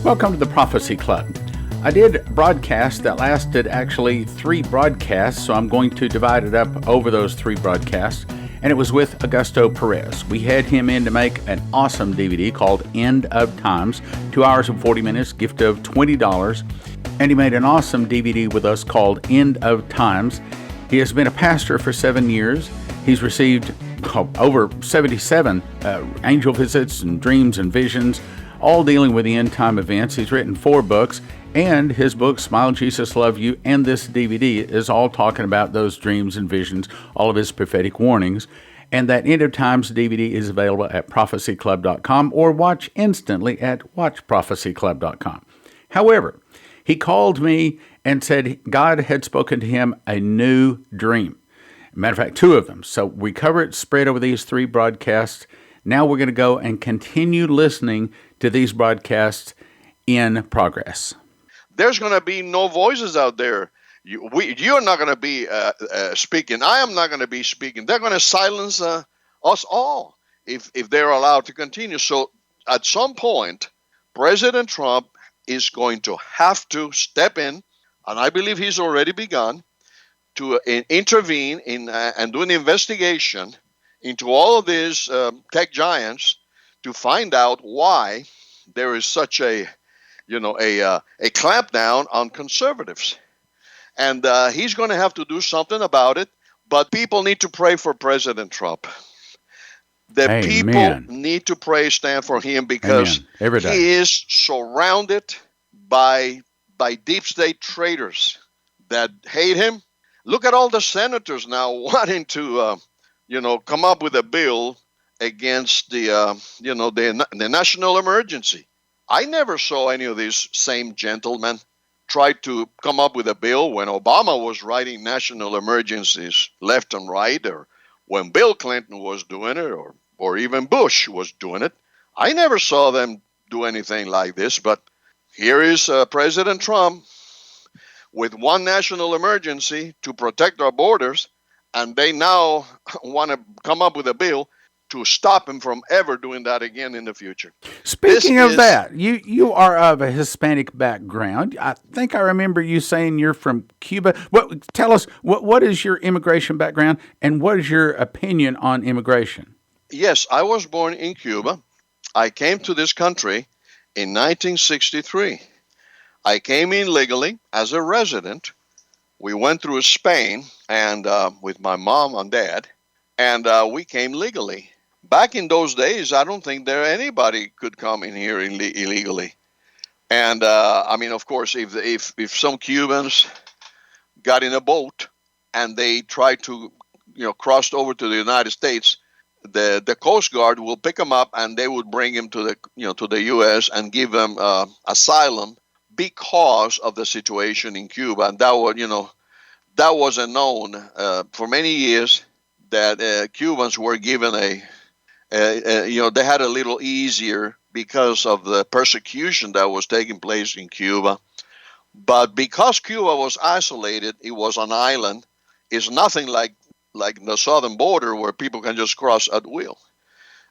Welcome to the Prophecy Club. I did broadcast that lasted actually 3 broadcasts, so I'm going to divide it up over those 3 broadcasts. And it was with Augusto Perez. We had him in to make an awesome DVD called End of Times, 2 hours and 40 minutes, gift of $20. And he made an awesome DVD with us called End of Times. He has been a pastor for 7 years. He's received over 77 angel visits and dreams and visions, all dealing with the end time events. He's written 4 books, and his book, Smile, Jesus, Love You, and this DVD is all talking about those dreams and visions, all of his prophetic warnings. And that End of Times DVD is available at prophecyclub.com or watch instantly at watchprophecyclub.com. However, he called me and said God had spoken to him a new dream. Matter of fact, 2 of them. So we cover it spread over these 3 broadcasts. Now we're going to go and continue listening to these broadcasts in progress. There's going to be no voices out there. You're not going to be speaking. I am not going to be speaking. They're going to silence us all if they're allowed to continue. So at some point, President Trump is going to have to step in, and I believe he's already begun, to intervene and do an investigation into all of these tech giants to find out why there is such a clampdown on conservatives. And he's going to have to do something about it, but people need to pray for President Trump. The people need to pray, stand for him, because he is surrounded by deep state traitors that hate him. Look at all the senators now wanting to come up with a bill against the national emergency. I never saw any of these same gentlemen try to come up with a bill when Obama was writing national emergencies left and right, or when Bill Clinton was doing it, or even Bush was doing it. I never saw them do anything like this, but here is President Trump with one national emergency to protect our borders, and they now want to come up with a bill to stop him from ever doing that again in the future. Speaking of that, you are of a Hispanic background. I think I remember you saying you're from Cuba. Tell us, what is your immigration background, and what is your opinion on immigration? Yes, I was born in Cuba. I came to this country in 1963. I came in legally as a resident. We went through Spain and with my mom and dad, and we came legally. Back in those days, I don't think anybody could come in here illegally. And of course, if some Cubans got in a boat and they tried to crossed over to the United States, the Coast Guard will pick them up and they would bring them to the U.S. and give them asylum because of the situation in Cuba. And that was a known for many years, that Cubans were given they had a little easier because of the persecution that was taking place in Cuba. But because Cuba was isolated, it was an island. It's nothing like the southern border where people can just cross at will.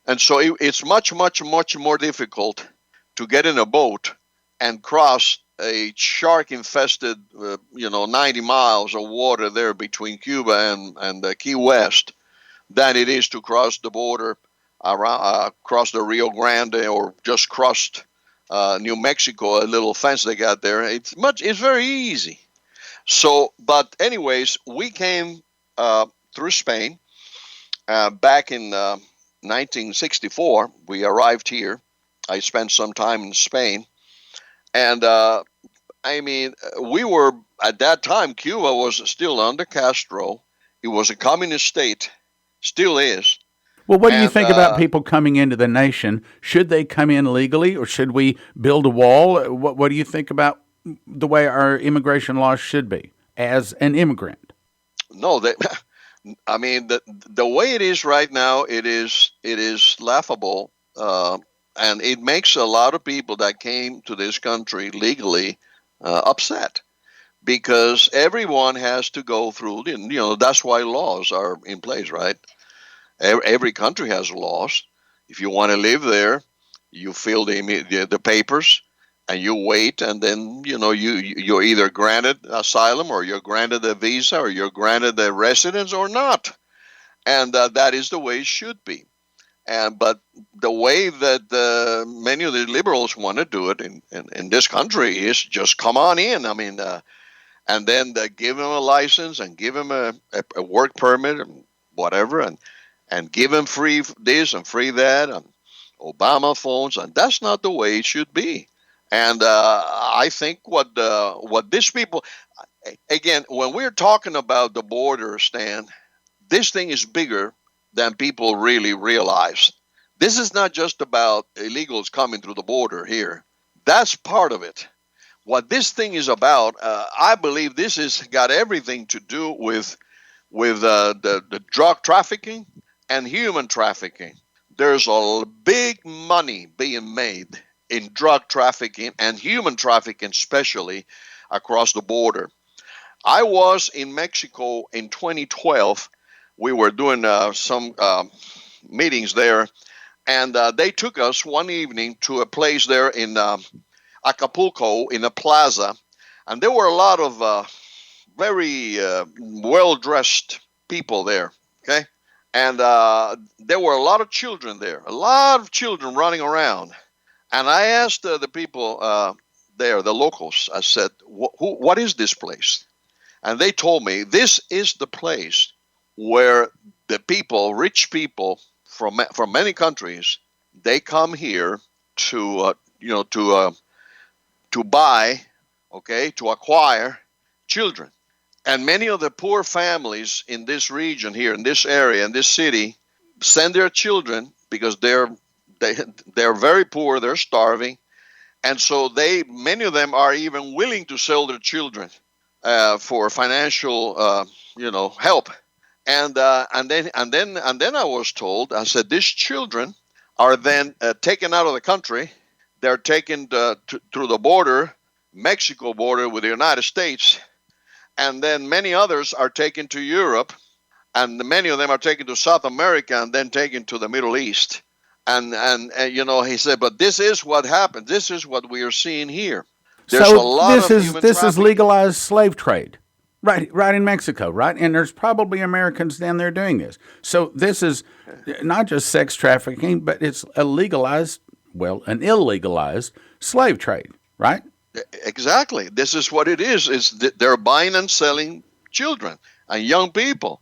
And so it's much, much, much more difficult to get in a boat and cross a shark-infested, 90 miles of water there between Cuba and Key West than it is to cross the border across the Rio Grande, or just crossed New Mexico, a little fence they got there. It's very easy. So, but anyways, we came through Spain back in 1964. We arrived here. I spent some time in Spain. And we were, at that time, Cuba was still under Castro. It was a communist state, still is. Well, what do you think about people coming into the nation? Should they come in legally, or should we build a wall? What do you think about the way our immigration laws should be as an immigrant? No, the way it is right now, it is laughable. And it makes a lot of people that came to this country legally upset, because everyone has to go through, that's why laws are in place, right? Every country has laws. If you want to live there, you fill the papers, and you wait, and then you're either granted asylum, or you're granted a visa, or you're granted a residence, or not. And that is the way it should be. And but the way that many of the liberals want to do it in this country is just come on in. I mean, and then give them a license, and give them a work permit, and whatever, and give them free this and free that, and Obama phones, and that's not the way it should be. And I think what these people, again, when we're talking about the border, Stan, this thing is bigger than people really realize. This is not just about illegals coming through the border here. That's part of it. What this thing is about, I believe this has got everything to do with the drug trafficking and human trafficking. There's a big money being made in drug trafficking and human trafficking, especially across the border. I was in Mexico in 2012. We were doing some meetings there, and they took us one evening to a place there in Acapulco, in a plaza, and there were a lot of very well-dressed people there, okay? And there were a lot of children there, a lot of children running around. And I asked the people there, the locals, I said, what is this place? And they told me, this is the place where the people, rich people from many countries, they come here to buy, okay, to acquire children. And many of the poor families in this region here, in this area, in this city, send their children because they're very poor, they're starving, and so many of them are even willing to sell their children for financial help. And then I was told, I said, these children are then taken out of the country. They're taken through the border, Mexico border with the United States. And then many others are taken to Europe, and many of them are taken to South America, and then taken to the Middle East. And he said, but this is what happened. This is what we are seeing here. There's a lot of human this is trafficking. legalized slave trade, right in Mexico, right? And there's probably Americans down there doing this. So this is not just sex trafficking, but it's an illegalized slave trade, right? Exactly. This is what it is. They're buying and selling children and young people.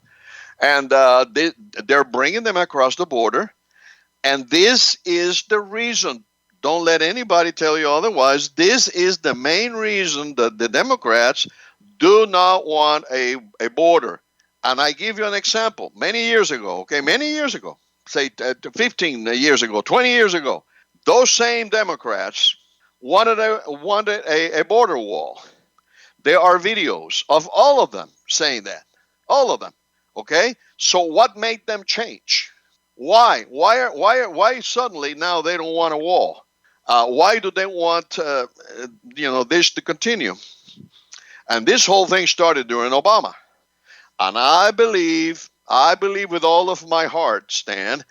And they're bringing them across the border. And this is the reason. Don't let anybody tell you otherwise. This is the main reason that the Democrats do not want a border. And I give you an example. Many years ago, say 15 years ago, 20 years ago, those same Democrats wanted a border wall. There are videos of all of them saying that. All of them. Okay? So what made them change? Why? Why suddenly now they don't want a wall? Why do they want this to continue? And this whole thing started during Obama. And I believe with all of my heart, Stan,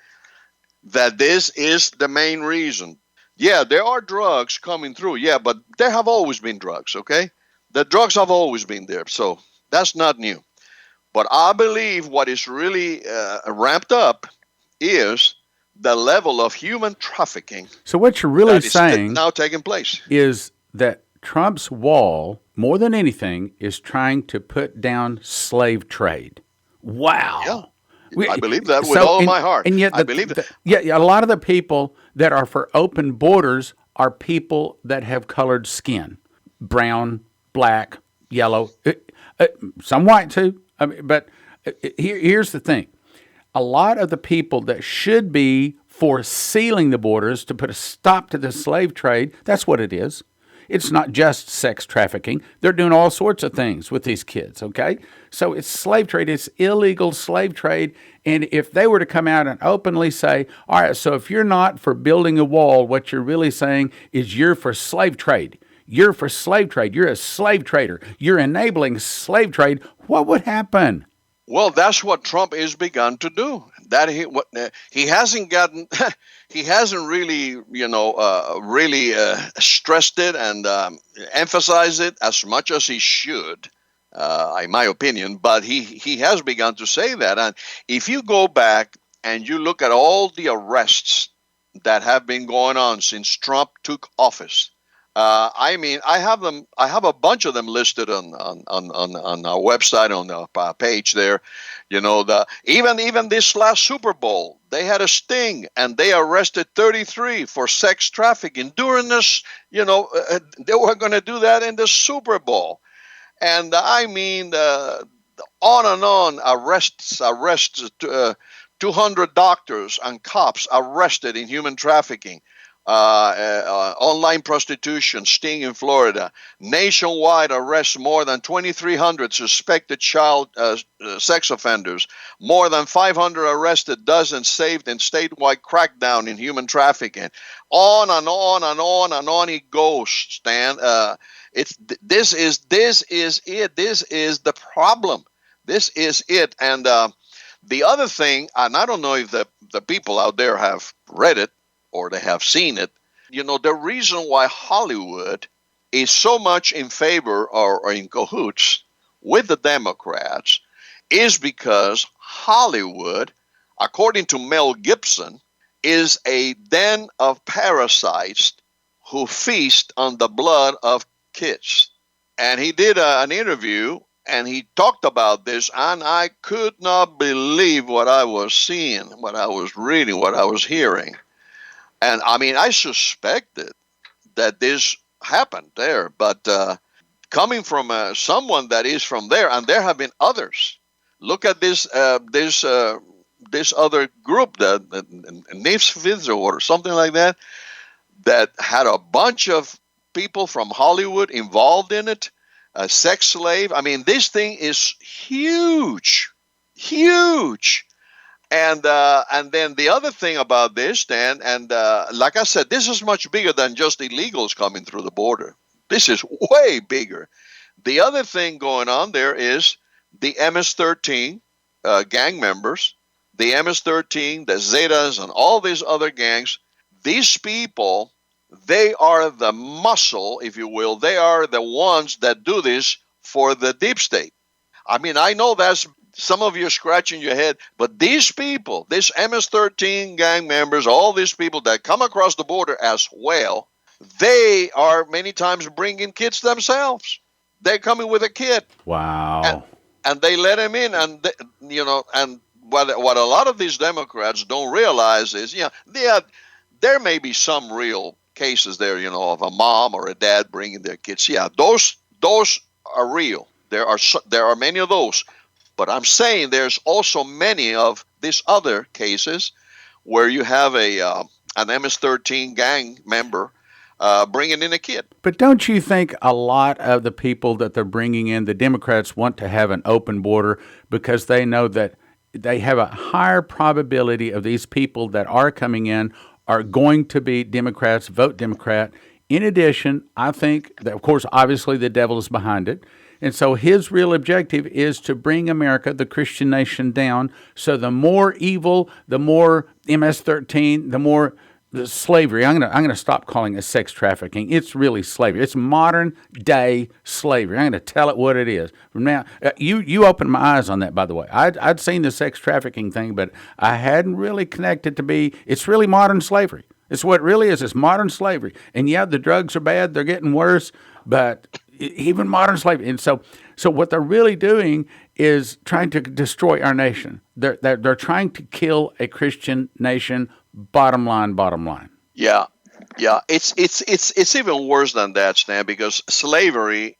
that this is the main reason. Yeah, there are drugs coming through. Yeah, but there have always been drugs, okay? The drugs have always been there, so that's not new. But I believe what is really ramped up is the level of human trafficking. So what you're really saying now taking place is that Trump's wall, more than anything, is trying to put down slave trade. Wow. Yeah. I believe that with all of my heart. And yet I believe that. A lot of the people that are for open borders are people that have colored skin, brown, black, yellow, some white too. But here's the thing. A lot of the people that should be for sealing the borders to put a stop to the slave trade, that's what it is. It's not just sex trafficking. They're doing all sorts of things with these kids, okay? So it's slave trade. It's illegal slave trade. And if they were to come out and openly say, all right, so if you're not for building a wall, what you're really saying is you're for slave trade. You're for slave trade. You're a slave trader. You're enabling slave trade. What would happen? Well, that's what Trump has begun to do. That he hasn't gotten he hasn't really, stressed it and emphasized it as much as he should, in my opinion. But he has begun to say that. And if you go back and you look at all the arrests that have been going on since Trump took office, I mean, I have them. I have a bunch of them listed on our website, on the page there. Even this last Super Bowl, they had a sting and they arrested 33 for sex trafficking during this. They were going to do that in the Super Bowl, and I mean, on and on, arrests. 200 doctors and cops arrested in human trafficking. Online prostitution, sting in Florida. Nationwide arrests more than 2,300 suspected child sex offenders. More than 500 arrested, dozens saved in statewide crackdown in human trafficking. On and on and on and on it goes, Stan. This is it. This is the problem. This is it. And the other thing, and I don't know if the people out there have read it, or they have seen it. The reason why Hollywood is so much in favor or in cahoots with the Democrats is because Hollywood, according to Mel Gibson, is a den of parasites who feast on the blood of kids. And he did an interview and he talked about this, and I could not believe what I was seeing, what I was reading, what I was hearing. And I mean, I suspected that this happened there, but coming from someone that is from there, and there have been others. Look at this other group, the Navs or something like that, that had a bunch of people from Hollywood involved in it. A sex slave. I mean, this thing is huge, huge. And then the other thing about this, Dan, and like I said, this is much bigger than just illegals coming through the border. This is way bigger. The other thing going on there is the MS-13 gang members, the MS-13, the Zetas, and all these other gangs. These people, they are the muscle, if you will. They are the ones that do this for the deep state. I mean, I know that's some of you are scratching your head, but these people, this MS-13 gang members, all these people that come across the border as well, they are many times bringing kids themselves. They're coming with a kid. Wow. And they let him in, and and what a lot of these Democrats don't realize is, there may be some real cases there, of a mom or a dad bringing their kids. Yeah, those are real. There are many of those. But I'm saying there's also many of these other cases where you have an MS-13 gang member bringing in a kid. But don't you think a lot of the people that they're bringing in, the Democrats want to have an open border because they know that they have a higher probability of these people that are coming in are going to be Democrats, vote Democrat. In addition, I think that, of course, obviously the devil is behind it. And so his real objective is to bring America, the Christian nation, down. So the more evil, the more MS-13, the more the slavery. I'm gonna stop calling it sex trafficking. It's really slavery. It's modern day slavery. I'm going to tell it what it is. From now, you opened my eyes on that, by the way. I'd seen the sex trafficking thing, but I hadn't really connected to be. It's really modern slavery. It's what it really is. It's modern slavery. And yeah, the drugs are bad. They're getting worse, but even modern slavery. And so what they're really doing is trying to destroy our nation. They're trying to kill a Christian nation. Bottom line. Yeah. It's even worse than that, Stan, because slavery,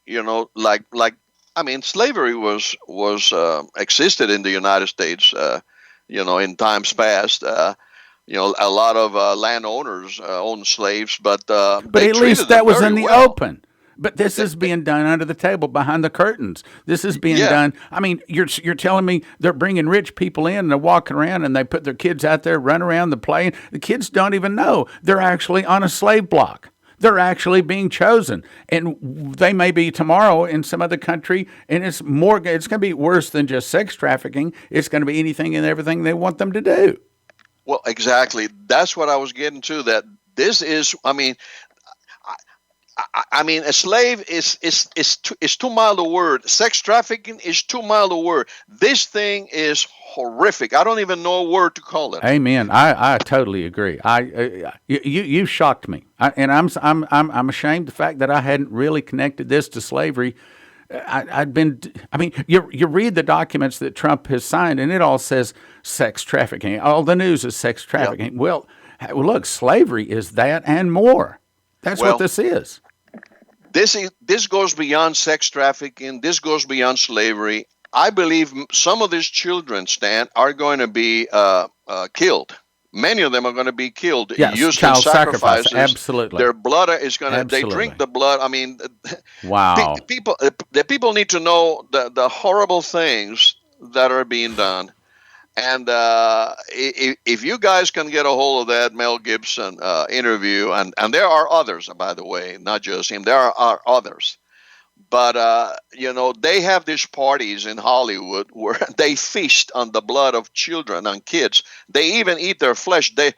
slavery was existed in the United States, in times past. A lot of landowners owned slaves, but at least that was in the open. But this is being done under the table, behind the curtains. This is being done. I mean, you're telling me they're bringing rich people in and they're walking around and they put their kids out there, run around, they're playing. The kids don't even know they're actually on a slave block. They're actually being chosen, and they may be tomorrow in some other country. And it's going to be worse than just sex trafficking. It's going to be anything and everything they want them to do. Well, exactly. That's what I was getting to. That this is, I mean, a slave is too mild a word. Sex trafficking is too mild a word. This thing is horrific. I don't even know a word to call it. Amen. I totally agree. You shocked me, I'm ashamed of the fact that I hadn't really connected this to slavery. I'd been. I mean, you read the documents that Trump has signed, and it all says sex trafficking. All the news is sex Yep. trafficking. Well, look, slavery is that and more. That's what Well, this is. this goes beyond sex trafficking. This goes beyond slavery. I believe some of these children, Stan, are going to be killed. Many of them are going to be killed, Yes, used in child sacrifice. sacrifices. Absolutely, Their blood is going to. They drink absolutely. the blood. I mean, Wow. people. The people need to know the horrible things that are being done. And if you guys can get a hold of that Mel Gibson interview, and there are others, by the way, not just him, there are others. But they have these parties in Hollywood where they feast on the blood of children and kids. They even eat their flesh. They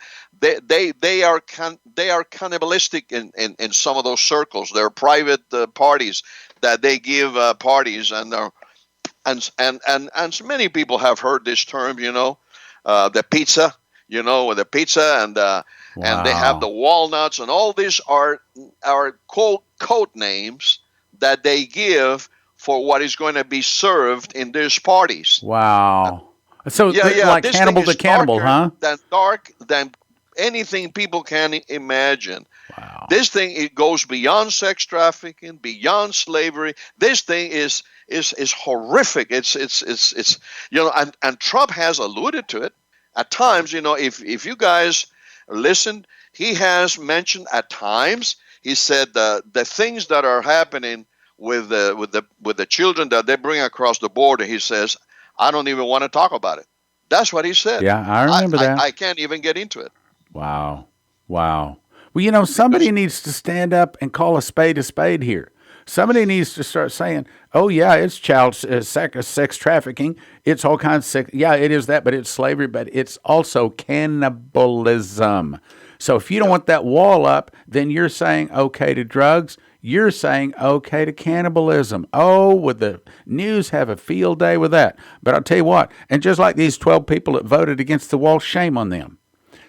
are cannibalistic in some of those circles. They're private parties that they give parties, and so many people have heard this term, the pizza, with the pizza, and they have the Wow. walnuts, and all these are code names that they give for what is going to be served in these parties. Wow. So, Yeah, yeah, like this thing cannibal to is cannibal, huh? dark than anything people can imagine. Wow. This thing, it goes beyond sex trafficking, beyond slavery. This thing is horrific. It's and Trump has alluded to it at times. If you guys listen, he has mentioned at times. He said the things that are happening with the children that they bring across the border. He says, I don't even want to talk about it. That's what he said. Yeah, I I, remember I, that. I can't even get into it Wow. Wow. Well, somebody because needs to stand up and call a spade here. Somebody needs to start saying, "Oh yeah, it's child sex trafficking. It's all kinds of sex. Yeah, it is that, but it's slavery, but it's also cannibalism." So if you don't yeah. want that wall up, then you're saying okay to drugs. You're saying okay to cannibalism. Oh, would the news have a field day with that? But I'll tell you what, and just like these 12 people that voted against the wall, shame on them.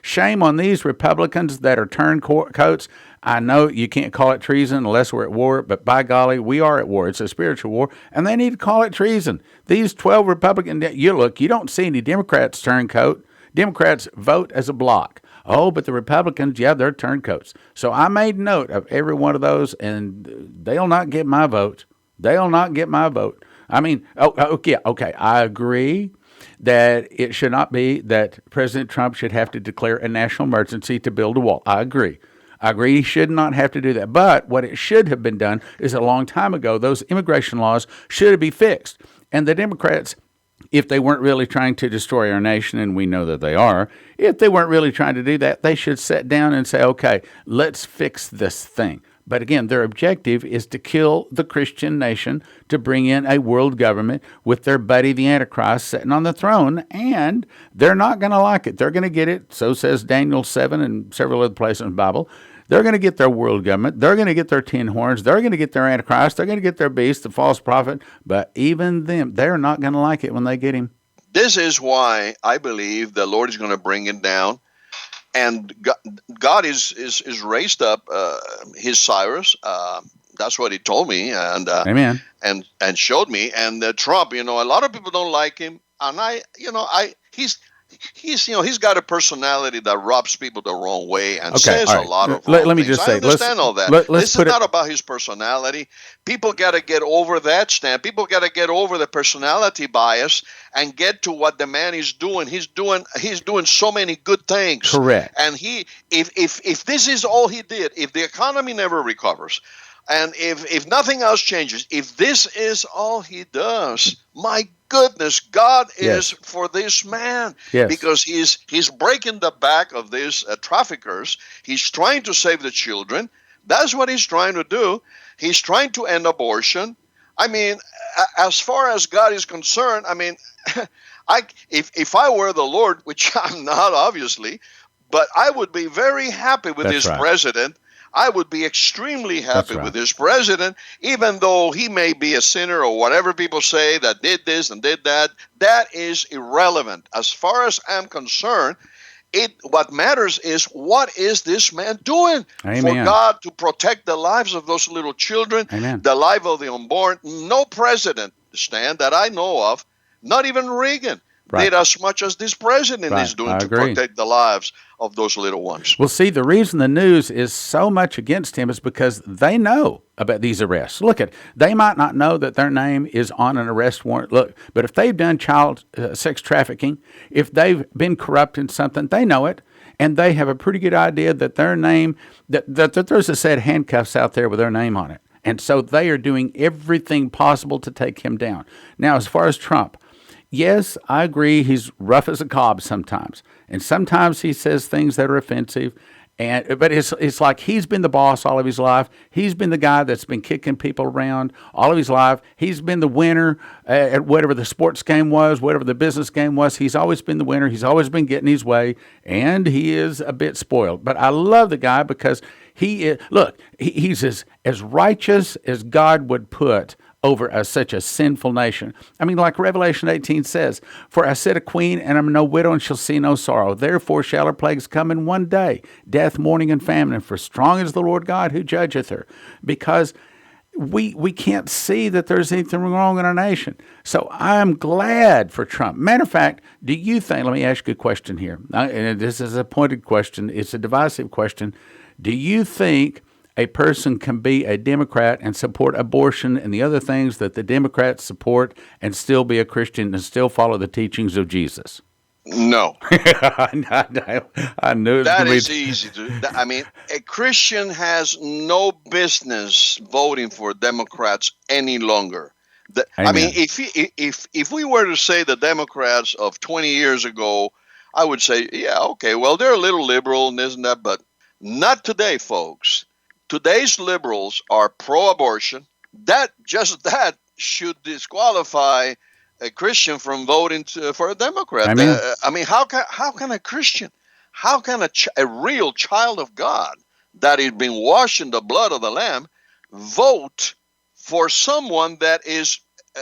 Shame on these Republicans that are turncoats. I know you can't call it treason unless we're at war, but by golly, we are at war. It's a spiritual war, and they need to call it treason. These 12 Republicans, you don't see any Democrats turncoat. Democrats vote as a block. Oh, but the Republicans, yeah, they're turncoats. So I made note of every one of those, and they'll not get my vote. They'll not get my vote. I mean, okay, I agree that it should not be that President Trump should have to declare a national emergency to build a wall. I agree. I agree he should not have to do that. But what it should have been done is a long time ago, those immigration laws should be fixed. And the Democrats, if they weren't really trying to destroy our nation, and we know that they are, if they weren't really trying to do that, they should sit down and say, okay, let's fix this thing. But again, their objective is to kill the Christian nation, to bring in a world government with their buddy, the Antichrist, sitting on the throne, and they're not going to like it. They're going to get it, so says Daniel 7 and several other places in the Bible. They're going to get their world government. They're going to get their 10 horns. They're going to get their Antichrist. They're going to get their beast, the false prophet. But even them, they're not going to like it when they get him. This is why I believe the Lord is going to bring it down. And God is raised up his Cyrus. That's what he told me, Amen. and showed me. And Trump, a lot of people don't like him, and he's got a personality that rubs people the wrong way and Okay, says all a right. lot of Let wrong me things. just I say, understand all that. let's This is put it. not about his personality. People got to get over that, Stan. People got to get over the personality bias and get to what the man is doing. He's doing so many good things. Correct. And if this is all he did, if the economy never recovers, and if nothing else changes, if this is all he does, my goodness, God is Yes. for this man, Yes. because he's breaking the back of these traffickers. He's trying to save the children. That's what he's trying to do. He's trying to end abortion. I mean, as far as God is concerned, I mean, If I were the Lord, which I'm not, obviously, but I would be very happy with That's this right. president. I would be extremely That's happy right. with this president, even though he may be a sinner or whatever people say that did this and did that. That is irrelevant. As far as I'm concerned, what matters is, what is this man doing for Amen. God to protect the lives of those little children, Amen. the life of the unborn? No president, Stan, that I know of, not even Reagan, Right. did as much as this president Right. is doing I to agree. protect the lives of those little ones. Well, see, the reason the news is so much against him is because they know about these arrests. Look at, they might not know that their name is on an arrest warrant. Look, but if they've done child sex trafficking, if they've been corrupt in something, they know it, and they have a pretty good idea that their name, that there's a set of handcuffs out there with their name on it, and so they are doing everything possible to take him down. Now, as far as Trump. Yes, I agree. He's rough as a cob sometimes, and sometimes he says things that are offensive. But it's like he's been the boss all of his life. He's been the guy that's been kicking people around all of his life. He's been the winner at whatever the sports game was, whatever the business game was. He's always been the winner. He's always been getting his way, and he is a bit spoiled. But I love the guy because he is. Look, he's as righteous as God would put over such a sinful nation. I mean, like Revelation 18 says, "For I sit a queen, and am no widow, and shall see no sorrow. Therefore shall her plagues come in one day, death, mourning, and famine. And for strong is the Lord God who judgeth her." Because we can't see that there's anything wrong in our nation. So I'm glad for Trump. Matter of fact, do you think, let me ask you a question here, and this is a pointed question, it's a divisive question. Do you think a person can be a Democrat and support abortion and the other things that the Democrats support and still be a Christian and still follow the teachings of Jesus? No. I knew it was That going to is be. easy to. I mean, a Christian has no business voting for Democrats any longer. I mean, Amen. if we were to say the Democrats of 20 years ago, I would say, yeah, okay, well, they're a little liberal and this and that, but not today, folks. Today's liberals are pro-abortion. That should disqualify a Christian from voting for a Democrat. Amen. I mean, how can a Christian, how can a real child of God that has been washed in the blood of the Lamb vote for someone that is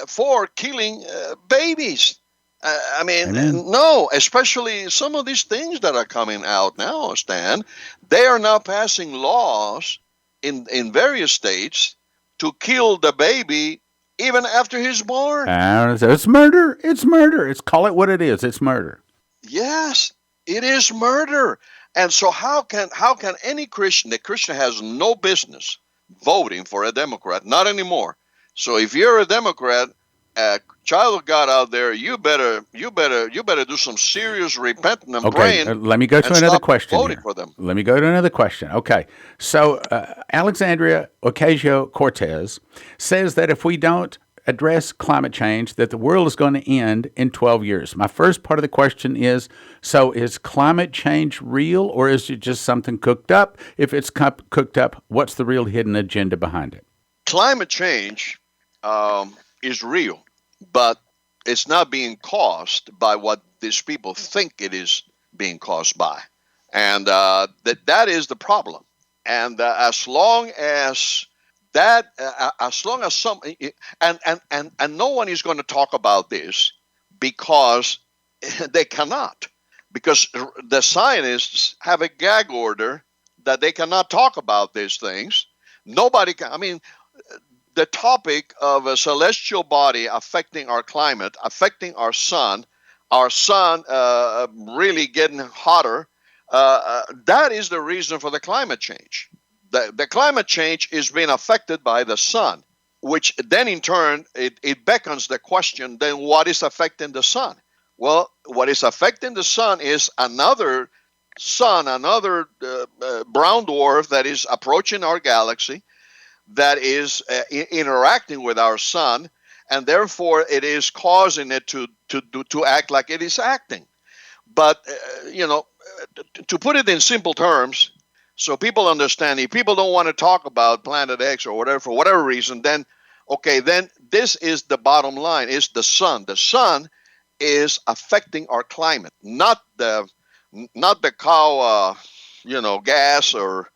for killing babies? I mean, Amen. no, especially some of these things that are coming out now, Stan. They are now passing laws in various states to kill the baby even after he's born. It's murder. It's murder. Call it what it is. It's murder. Yes, it is murder. And so how can any Christian, the Christian has no business voting for a Democrat, not anymore. So if you're a Democrat, a child of God out there, you better do some serious repenting and Okay, praying let me go to and another stop question voting here. for them. Let me go to another question. Okay, so Alexandria Ocasio-Cortez says that if we don't address climate change, that the world is going to end in 12 years. My first part of the question is, so is climate change real, or is it just something cooked up? If it's cooked up, what's the real hidden agenda behind it? Climate change is real, but it's not being caused by what these people think it is being caused by, and that is the problem. And as long as that, as long as some, and no one is going to talk about this because they cannot, because the scientists have a gag order that they cannot talk about these things. Nobody can. I mean, the topic of a celestial body affecting our climate, affecting our sun really getting hotter, that is the reason for the climate change. The climate change is being affected by the sun, which then in turn, it beckons the question, then what is affecting the sun? Well, what is affecting the sun is another brown dwarf that is approaching our galaxy, that is interacting with our sun, and therefore it is causing it to act like it is acting. But to put it in simple terms, so people understand, if people don't want to talk about Planet X or whatever for whatever reason, then okay, then this is the bottom line: is the sun. The sun is affecting our climate, not the cow, gas or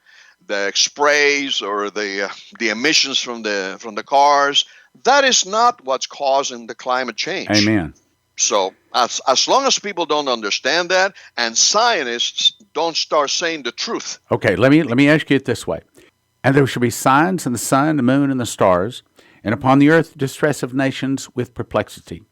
the sprays or the emissions from the cars. That is not what's causing the climate change. Amen. So as long as people don't understand that and scientists don't start saying the truth. Okay, let me ask you it this way. And there shall be signs in the sun, the moon, and the stars, and upon the earth distress of nations with perplexity,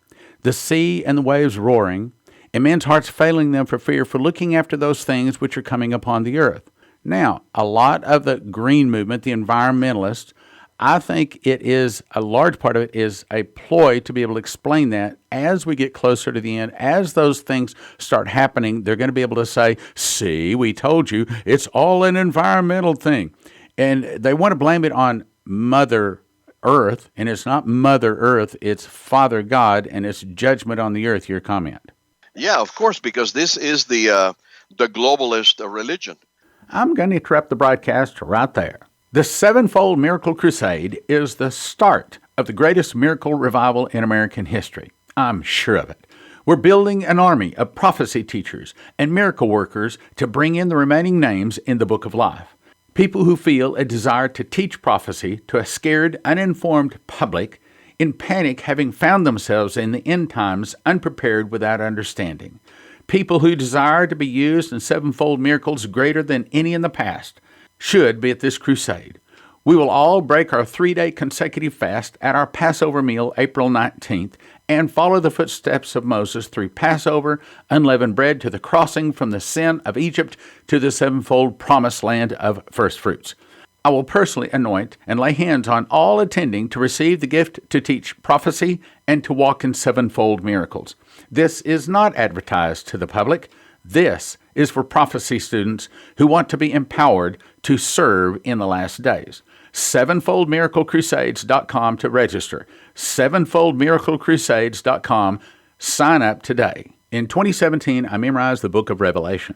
the sea and the waves roaring, and men's hearts failing them for fear, for looking after those things which are coming upon the earth. Now, a lot of the green movement, the environmentalists, I think it is a large part of it is a ploy to be able to explain that as we get closer to the end, as those things start happening, they're going to be able to say, see, we told you, it's all an environmental thing. And they want to blame it on Mother Earth, and it's not Mother Earth, it's Father God, and it's judgment on the earth. Your comment? Yeah, of course, because this is the globalist religion. I'm going to interrupt the broadcast right there. The Sevenfold Miracle Crusade is the start of the greatest miracle revival in American history. I'm sure of it. We're building an army of prophecy teachers and miracle workers to bring in the remaining names in the Book of Life. People who feel a desire to teach prophecy to a scared, uninformed public in panic, having found themselves in the end times unprepared without understanding. People who desire to be used in sevenfold miracles greater than any in the past should be at this crusade. We will all break our 3-day consecutive fast at our Passover meal April 19th and follow the footsteps of Moses through Passover, unleavened bread, to the crossing from the sin of Egypt to the sevenfold promised land of first fruits. I will personally anoint and lay hands on all attending to receive the gift to teach prophecy and to walk in sevenfold miracles. This is not advertised to the public. This is for prophecy students who want to be empowered to serve in the last days. SevenfoldMiracleCrusades.com to register. SevenfoldMiracleCrusades.com. Sign up today. In 2017, I memorized the book of Revelation.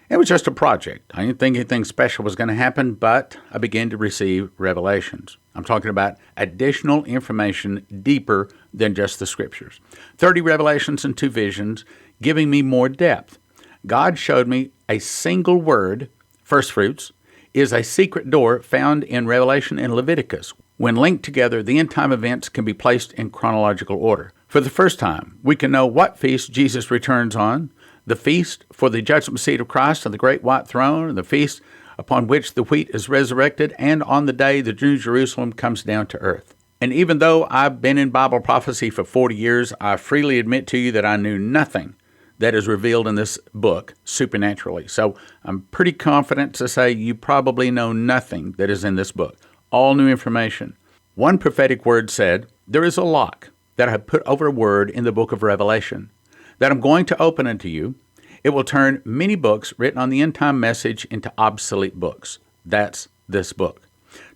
It was just a project. I didn't think anything special was going to happen, but I began to receive revelations. I'm talking about additional information deeper than just the scriptures. 30 revelations and 2 visions, giving me more depth. God showed me a single word, first fruits, is a secret door found in Revelation and Leviticus. When linked together, the end-time events can be placed in chronological order. For the first time, we can know what feast Jesus returns on, the feast for the judgment seat of Christ on the great white throne, and the feast upon which the wheat is resurrected, and on the day the New Jerusalem comes down to earth. And even though I've been in Bible prophecy for 40 years, I freely admit to you that I knew nothing that is revealed in this book supernaturally. So I'm pretty confident to say you probably know nothing that is in this book. All new information. One prophetic word said, there is a lock that I have put over a word in the book of Revelation that I'm going to open unto you. It will turn many books written on the end-time message into obsolete books. That's this book.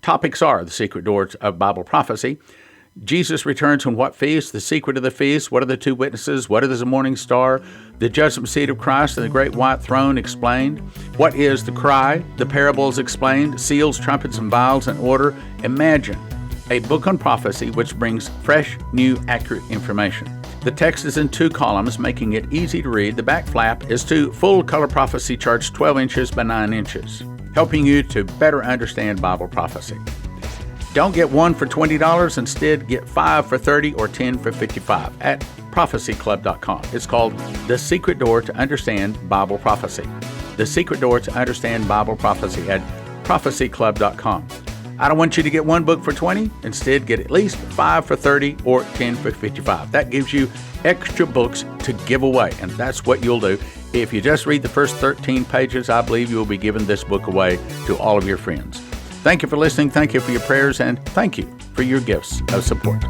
Topics are the secret doors of Bible prophecy, Jesus returns on what feast, the secret of the feast, what are the 2 witnesses, what is the morning star, the judgment seat of Christ and the great white throne explained, what is the cry, the parables explained, seals, trumpets, and vials in order. Imagine a book on prophecy which brings fresh, new, accurate information. The text is in 2 columns, making it easy to read. The back flap is 2 full-color prophecy charts, 12 inches by 9 inches, helping you to better understand Bible prophecy. Don't get 1 for $20. Instead, get 5 for $30 or 10 for $55 at prophecyclub.com. It's called The Secret Door to Understand Bible Prophecy. The Secret Door to Understand Bible Prophecy at prophecyclub.com. I don't want you to get 1 book for $20. Instead, get at least 5 for $30 or 10 for $55. That gives you extra books to give away, and that's what you'll do. If you just read the first 13 pages, I believe you will be giving this book away to all of your friends. Thank you for listening. Thank you for your prayers, and thank you for your gifts of support.